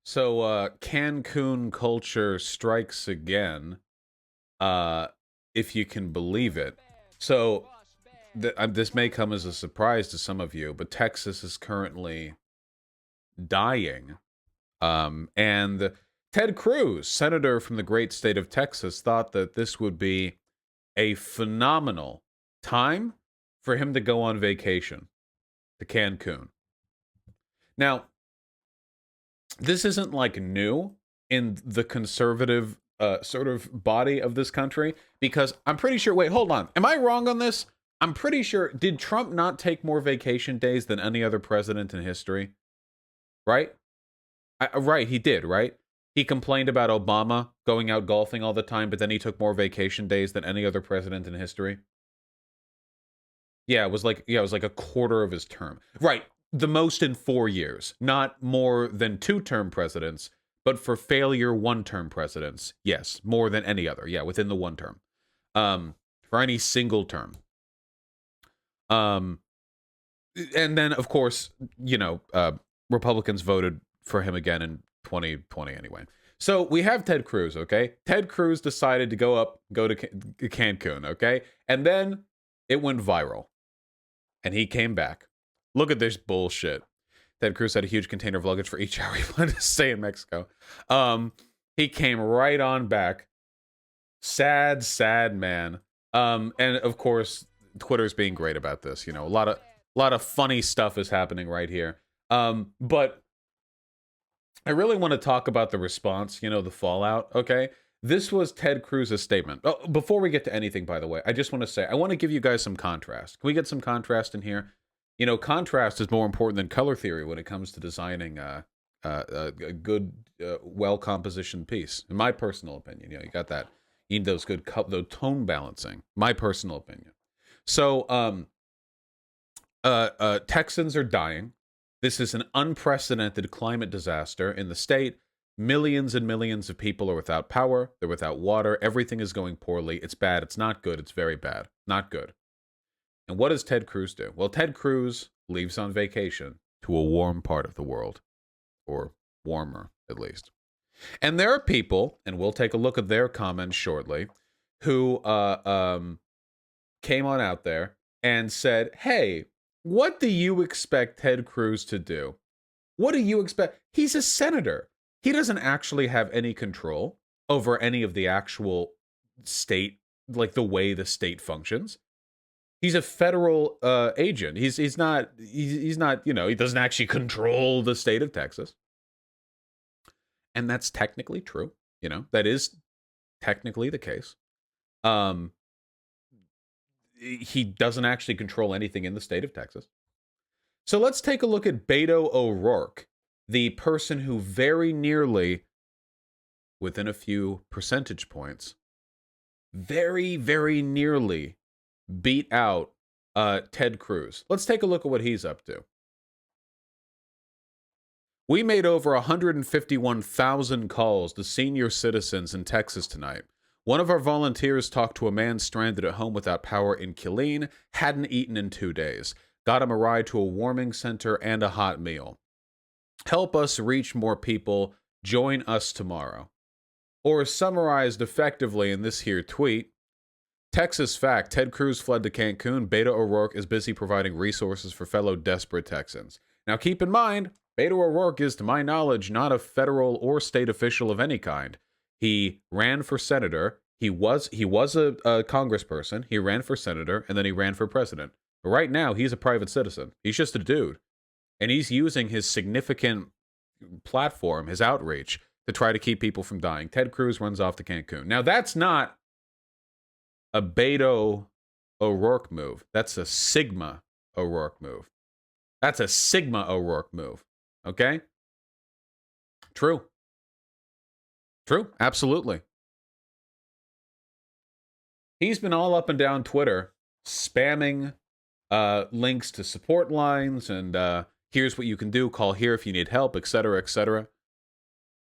So Cancun culture strikes again, uh, if you can believe it. So this may come as a surprise to some of you, but Texas is currently dying. And Ted Cruz, senator from the great state of Texas, thought that this would be a phenomenal time for him to go on vacation to Cancun. Now, this isn't like new in the conservative sort of body of this country, because I'm pretty sure, wait, hold on, am I wrong on this? I'm pretty sure, did Trump not take more vacation days than any other president in history? Right? Right, he did, right? He complained about Obama going out golfing all the time, but then he took more vacation days than any other president in history. Yeah, it was like a quarter of his term. Right. The most in 4 years, not more than two-term presidents, but for failure one-term presidents, yes, more than any other. Yeah, within the one term. For any single term. Um, and then of course, Republicans voted for him again in 2020 anyway. So we have Ted Cruz, okay? Ted Cruz decided to go to Cancun, okay? And then it went viral. And he came back. Look at this bullshit. Ted Cruz had a huge container of luggage for each hour he wanted to stay in Mexico. He came right on back. Sad, sad man. And of course, Twitter's being great about this. You know, a lot of funny stuff is happening right here. But I really want to talk about the response, the fallout, okay? This was Ted Cruz's statement. Oh, before we get to anything, by the way, I just want to say, I want to give you guys some contrast. Can we get some contrast in here? Contrast is more important than color theory when it comes to designing a good, well-compositioned piece, in my personal opinion. You got that. You need those good, the tone balancing, my personal opinion. So, Texans are dying. This is an unprecedented climate disaster in the state. Millions and millions of people are without power. They're without water. Everything is going poorly. It's bad. It's not good. It's very bad. Not good. And what does Ted Cruz do? Well, Ted Cruz leaves on vacation to a warm part of the world, or warmer, at least. And there are people, and we'll take a look at their comments shortly, who came on out there and said, hey, what do you expect Ted Cruz to do? What do you expect? He's a senator. He doesn't actually have any control over any of the actual state, like the way the state functions. He's a federal agent. He's not, he doesn't actually control the state of Texas. And that's technically true. That is technically the case. He doesn't actually control anything in the state of Texas. So let's take a look at Beto O'Rourke, the person who very nearly, within a few percentage points, very, very nearly beat out Ted Cruz. Let's take a look at what he's up to. We made over 151,000 calls to senior citizens in Texas tonight. One of our volunteers talked to a man stranded at home without power in Killeen, hadn't eaten in 2 days. Got him a ride to a warming center and a hot meal. Help us reach more people. Join us tomorrow. Or summarized effectively in this here tweet, Texas fact, Ted Cruz fled to Cancun. Beto O'Rourke is busy providing resources for fellow desperate Texans. Now keep in mind, Beto O'Rourke is, to my knowledge, not a federal or state official of any kind. He ran for senator. He was a congressperson. He ran for senator, and then he ran for president. But right now, he's a private citizen. He's just a dude. And he's using his significant platform, his outreach, to try to keep people from dying. Ted Cruz runs off to Cancun. Now, that's not a Beto O'Rourke move. That's a Sigma O'Rourke move. That's a Sigma O'Rourke move. Okay? True. Absolutely. He's been all up and down Twitter spamming links to support lines and here's what you can do, call here if you need help, etc., etc.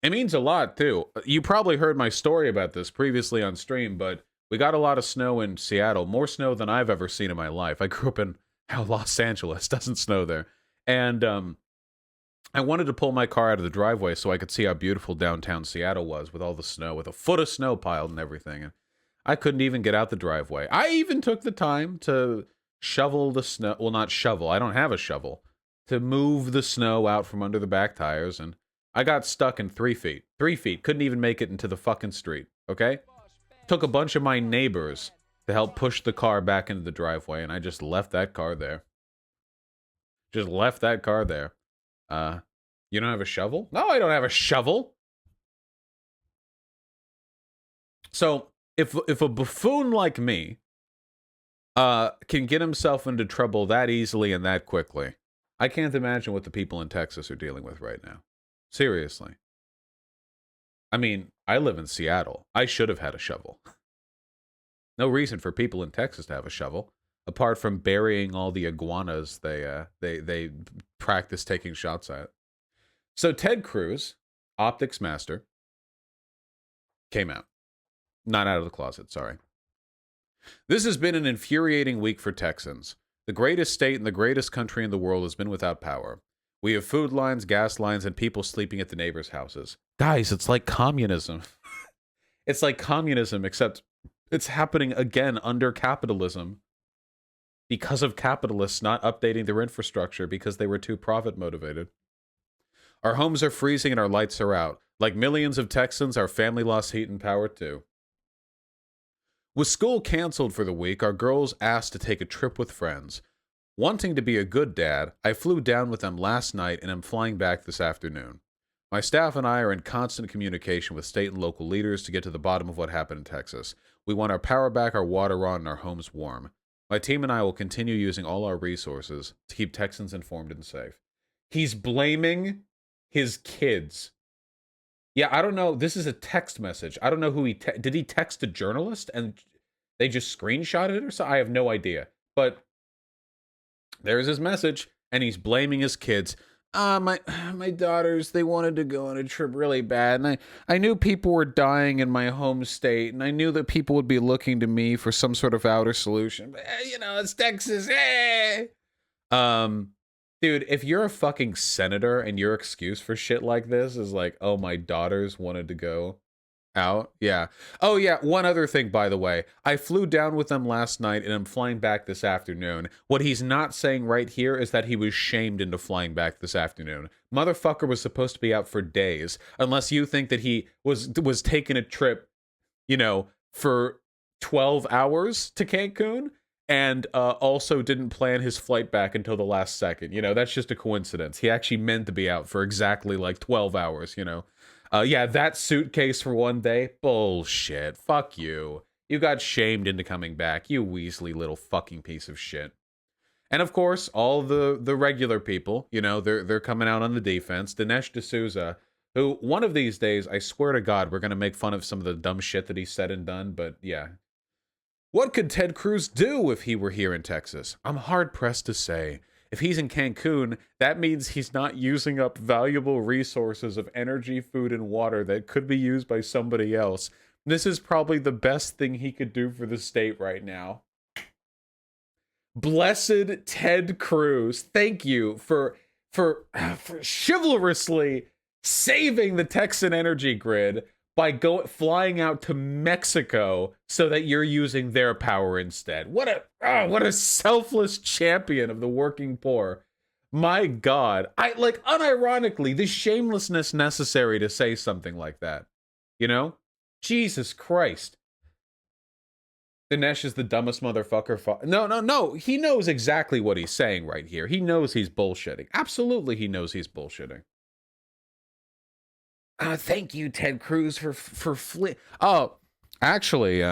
It means a lot, too. You probably heard my story about this previously on stream, but we got a lot of snow in Seattle, more snow than I've ever seen in my life. I grew up in Los Angeles, doesn't snow there. And I wanted to pull my car out of the driveway so I could see how beautiful downtown Seattle was with all the snow, with a foot of snow piled and everything. And I couldn't even get out the driveway. I even took the time to shovel the snow. Well, not shovel. I don't have a shovel. To move the snow out from under the back tires. And I got stuck in 3 feet. 3 feet. Couldn't even make it into the fucking street. Okay? Took a bunch of my neighbors to help push the car back into the driveway. And I just left that car there. Just left that car there. You don't have a shovel? No, I don't have a shovel. So, if a buffoon like me can get himself into trouble that easily and that quickly, I can't imagine what the people in Texas are dealing with right now. Seriously. I mean, I live in Seattle. I should have had a shovel. No reason for people in Texas to have a shovel, apart from burying all the iguanas they practice taking shots at. So Ted Cruz, optics master, came out. Not out of the closet, sorry. This has been an infuriating week for Texans. The greatest state in the greatest country in the world has been without power. We have food lines, gas lines, and people sleeping at the neighbors' houses. Guys, it's like communism. It's like communism, except it's happening again under capitalism because of capitalists not updating their infrastructure because they were too profit motivated. Our homes are freezing and our lights are out. Like millions of Texans, our family lost heat and power too. With school canceled for the week, our girls asked to take a trip with friends. Wanting to be a good dad, I flew down with them last night and am flying back this afternoon. My staff and I are in constant communication with state and local leaders to get to the bottom of what happened in Texas. We want our power back, our water on, and our homes warm. My team and I will continue using all our resources to keep Texans informed and safe. He's blaming his kids. Yeah, I don't know. This is a text message. I don't know who he did. He text a journalist and they just screenshotted it or so? I have no idea. But there's his message, and he's blaming his kids. My daughters, they wanted to go on a trip really bad, and I knew people were dying in my home state, and I knew that people would be looking to me for some sort of outer solution. But, it's Texas. Dude, if you're a fucking senator and your excuse for shit like this is like, oh, my daughters wanted to go out. Yeah. Oh, yeah. One other thing, by the way. I flew down with them last night and I'm flying back this afternoon. What he's not saying right here is that he was shamed into flying back this afternoon. Motherfucker was supposed to be out for days. Unless you think that he was taking a trip, for 12 hours to Cancun and also didn't plan his flight back until the last second. That's just a coincidence. He actually meant to be out for exactly like 12 hours, Yeah, that suitcase for one day? Bullshit. Fuck you. You got shamed into coming back, you Weasley little fucking piece of shit. And of course, all the regular people, they're coming out on the defense. Dinesh D'Souza, who one of these days, I swear to God, we're going to make fun of some of the dumb shit that he said and done, but yeah. What could Ted Cruz do if he were here in Texas? I'm hard-pressed to say. If he's in Cancun, that means he's not using up valuable resources of energy, food, and water that could be used by somebody else. This is probably the best thing he could do for the state right now. Blessed Ted Cruz, thank you for chivalrously saving the Texan energy grid by flying out to Mexico so that you're using their power instead. What a selfless champion of the working poor. My God. Unironically, the shamelessness necessary to say something like that. Jesus Christ. Dinesh is the dumbest motherfucker. No. He knows exactly what he's saying right here. He knows he's bullshitting. Absolutely, he knows he's bullshitting. Thank you, Ted Cruz, for Oh, actually,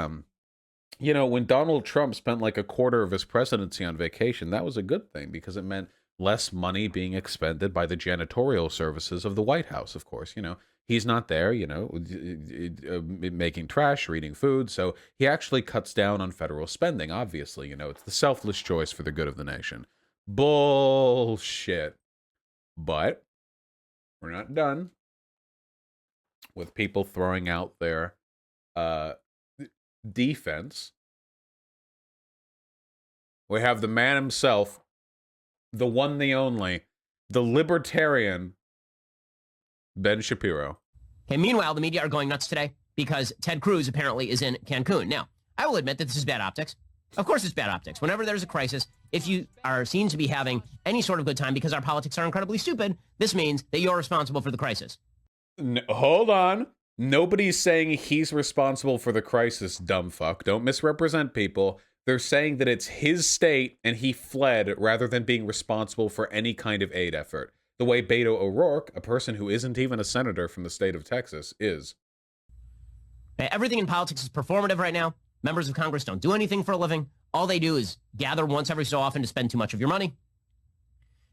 when Donald Trump spent like a quarter of his presidency on vacation, that was a good thing because it meant less money being expended by the janitorial services of the White House, of course. He's not there, making trash or eating food, so he actually cuts down on federal spending, obviously. It's the selfless choice for the good of the nation. Bullshit. But we're not done with people throwing out their defense. We have the man himself, the one, the only, the libertarian Ben Shapiro. Okay, meanwhile, the media are going nuts today because Ted Cruz apparently is in Cancun. Now, I will admit that this is bad optics. Of course it's bad optics. Whenever there's a crisis, if you are seen to be having any sort of good time because our politics are incredibly stupid, this means that you're responsible for the crisis. Hold on. Nobody's saying he's responsible for the crisis, dumb fuck. Don't misrepresent people. They're saying that it's his state and he fled rather than being responsible for any kind of aid effort. The way Beto O'Rourke, a person who isn't even a senator from the state of Texas, is. Everything in politics is performative right now. Members of Congress don't do anything for a living. All they do is gather once every so often to spend too much of your money.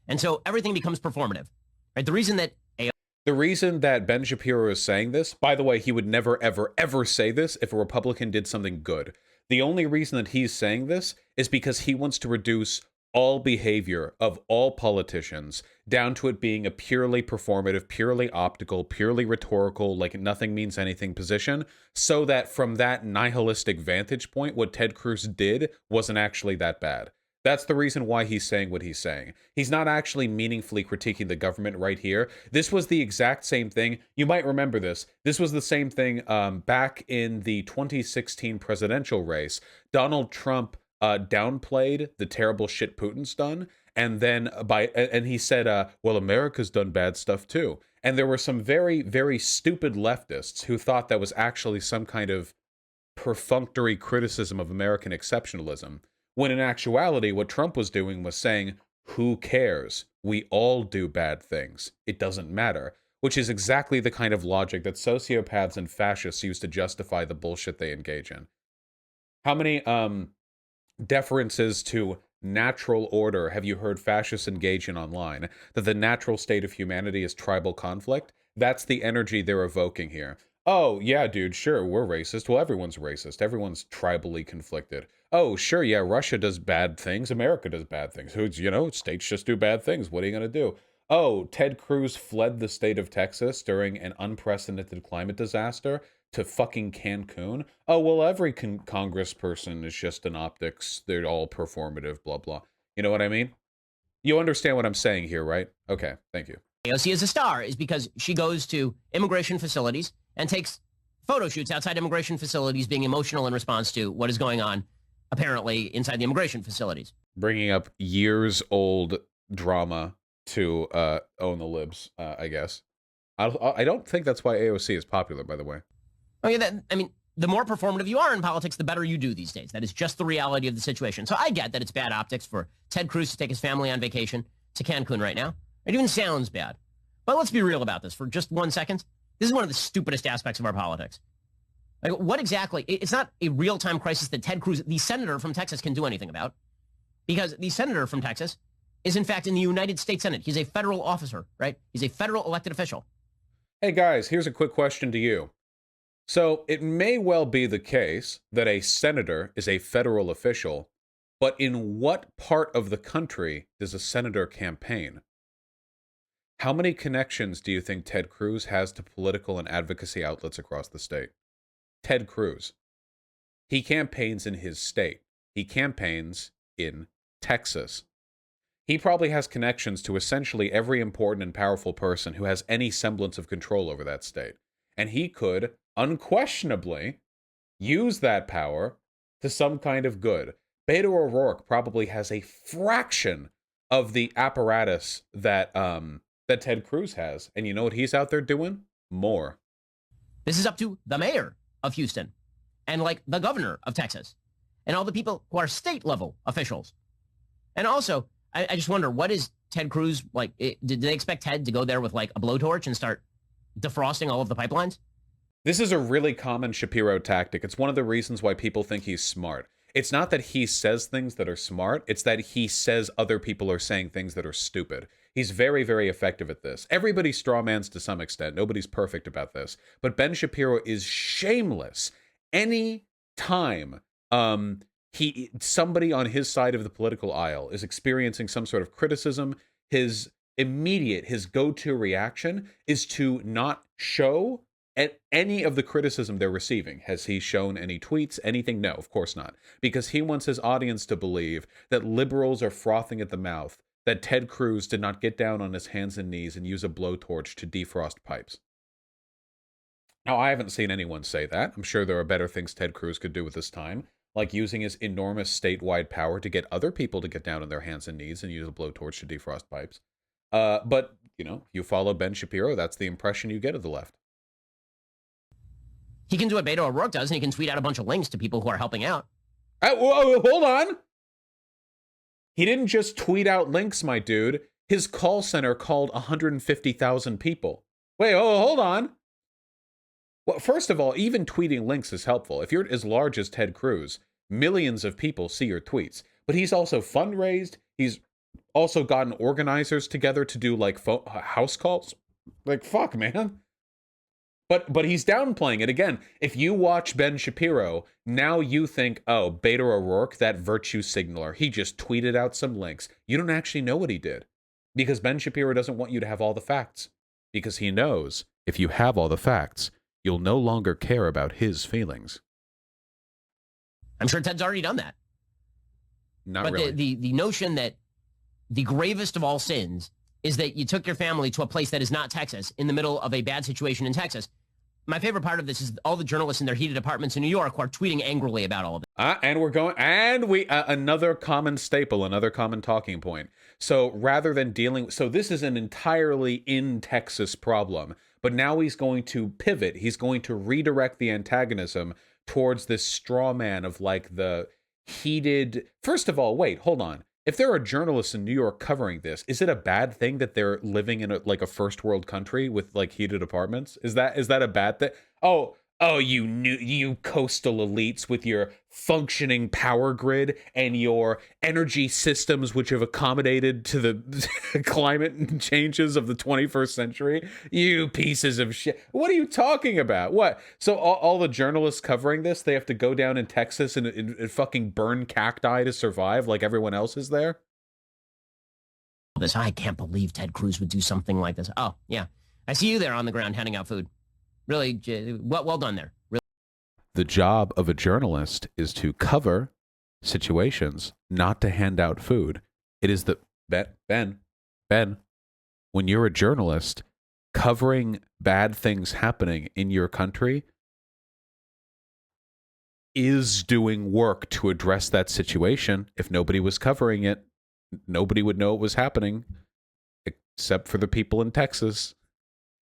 And so everything becomes performative. Right? The reason that Ben Shapiro is saying this, by the way, he would never, ever, ever say this if a Republican did something good. The only reason that he's saying this is because he wants to reduce all behavior of all politicians down to it being a purely performative, purely optical, purely rhetorical, like nothing means anything position, so that from that nihilistic vantage point, what Ted Cruz did wasn't actually that bad. That's the reason why he's saying what he's saying. He's not actually meaningfully critiquing the government right here. This was the exact same thing. You might remember this. This was the same thing back in the 2016 presidential race. Donald Trump downplayed the terrible shit Putin's done, and then he said, well, America's done bad stuff too. And there were some very, very stupid leftists who thought that was actually some kind of perfunctory criticism of American exceptionalism, when in actuality, what Trump was doing was saying, who cares? We all do bad things. It doesn't matter. Which is exactly the kind of logic that sociopaths and fascists use to justify the bullshit they engage in. How many deferences to natural order have you heard fascists engage in online? That the natural state of humanity is tribal conflict? That's the energy they're evoking here. Oh, yeah, dude, sure, we're racist. Well, everyone's racist. Everyone's tribally conflicted. Oh, sure, yeah, Russia does bad things. America does bad things. States just do bad things. What are you going to do? Oh, Ted Cruz fled the state of Texas during an unprecedented climate disaster to fucking Cancun. Oh, well, every congressperson is just an optics. They're all performative, blah, blah. You know what I mean? You understand what I'm saying here, right? Okay, thank you. AOC is a star is because she goes to immigration facilities and takes photo shoots outside immigration facilities, being emotional in response to what is going on, apparently, inside the immigration facilities. Bringing up years-old drama to own the libs, I guess. I don't think that's why AOC is popular, by the way. Oh, yeah, the more performative you are in politics, the better you do these days. That is just the reality of the situation. So I get that it's bad optics for Ted Cruz to take his family on vacation to Cancun right now. It even sounds bad. But let's be real about this for just 1 second. This is one of the stupidest aspects of our politics. Like, what exactly? It's not a real-time crisis that Ted Cruz, the senator from Texas, can do anything about. Because the senator from Texas is, in fact, in the United States Senate. He's a federal officer, right? He's a federal elected official. Hey, guys, here's a quick question to you. So it may well be the case that a senator is a federal official, but in what part of the country does a senator campaign? How many connections do you think Ted Cruz has to political and advocacy outlets across the state? Ted Cruz. He campaigns in his state. He campaigns in Texas. He probably has connections to essentially every important and powerful person who has any semblance of control over that state. And he could unquestionably use that power to some kind of good. Beto O'Rourke probably has a fraction of the apparatus that Ted Cruz has. And you know what he's out there doing? More. This is up to the mayor of Houston and like the governor of Texas and all the people who are state level officials. And also, I just wonder, what is Ted Cruz like? Did they expect Ted to go there with like a blowtorch and start defrosting all of the pipelines? This is a really common Shapiro tactic. It's one of the reasons why people think he's smart. It's not that he says things that are smart. It's that he says other people are saying things that are stupid. He's very, very effective at this. Everybody strawmans to some extent. Nobody's perfect about this. But Ben Shapiro is shameless. Any time somebody on his side of the political aisle is experiencing some sort of criticism, his go-to reaction is to not show at any of the criticism they're receiving. Has he shown any tweets, anything? No, of course not. Because he wants his audience to believe that liberals are frothing at the mouth that Ted Cruz did not get down on his hands and knees and use a blowtorch to defrost pipes. Now, I haven't seen anyone say that. I'm sure there are better things Ted Cruz could do with his time, like using his enormous statewide power to get other people to get down on their hands and knees and use a blowtorch to defrost pipes. But, you know, you follow Ben Shapiro, that's the impression you get of the left. He can do what Beto O'Rourke does, and he can tweet out a bunch of links to people who are helping out. Whoa, hold on. He didn't just tweet out links, my dude. His call center called 150,000 people. Wait, hold on. Well, first of all, even tweeting links is helpful. If you're as large as Ted Cruz, millions of people see your tweets. But he's also fundraised. He's also gotten organizers together to do like house calls. Like, fuck, man. But he's downplaying it again. If you watch Ben Shapiro, now you think, oh, Beto O'Rourke, that virtue signaler, he just tweeted out some links. You don't actually know what he did. Because Ben Shapiro doesn't want you to have all the facts. Because he knows if you have all the facts, you'll no longer care about his feelings. I'm sure Ted's already done that. But really. The notion that the gravest of all sins is that you took your family to a place that is not Texas in the middle of a bad situation in Texas. My favorite part of this is all the journalists in their heated apartments in New York who are tweeting angrily about all of it. Another common staple, another common talking point. So rather than so this is an entirely in Texas problem, but now he's going to pivot. He's going to redirect the antagonism towards this straw man of like the heated. First of all, wait, hold on. If there are journalists in New York covering this, is it a bad thing that they're living in a first world country with like heated apartments? Is that a bad thing? Oh, you coastal elites with your functioning power grid and your energy systems which have accommodated to the climate changes of the 21st century. You pieces of shit. What are you talking about? What? So all the journalists covering this, they have to go down in Texas and fucking burn cacti to survive like everyone else is there? I can't believe Ted Cruz would do something like this. Oh, yeah. I see you there on the ground handing out food. Really, well done there. Really. The job of a journalist is to cover situations, not to hand out food. It is the Ben, when you're a journalist, covering bad things happening in your country is doing work to address that situation. If nobody was covering it, nobody would know it was happening, except for the people in Texas.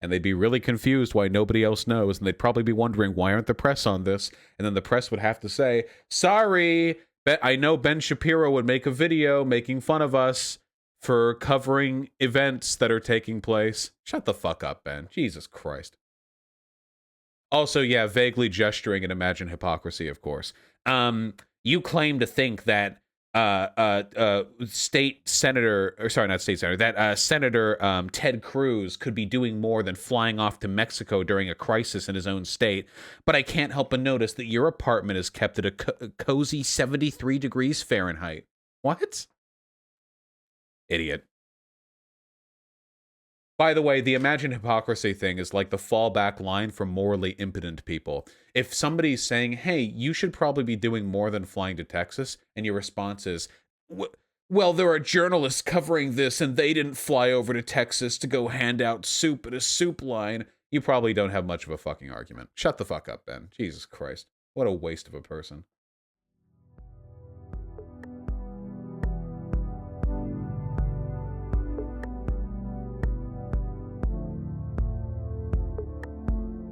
And they'd be really confused why nobody else knows. And they'd probably be wondering, why aren't the press on this? And then the press would have to say, sorry, I know Ben Shapiro would make a video making fun of us for covering events that are taking place. Shut the fuck up, Ben. Jesus Christ. Also, yeah, vaguely gesturing and imagine hypocrisy, of course. You claim to think that Senator Ted Cruz could be doing more than flying off to Mexico during a crisis in his own state. But I can't help but notice that your apartment is kept at a cozy 73 degrees Fahrenheit. What? Idiot. By the way, the imagine hypocrisy thing is like the fallback line for morally impotent people. If somebody's saying, hey, you should probably be doing more than flying to Texas, and your response is, well, there are journalists covering this and they didn't fly over to Texas to go hand out soup at a soup line, you probably don't have much of a fucking argument. Shut the fuck up, Ben. Jesus Christ. What a waste of a person.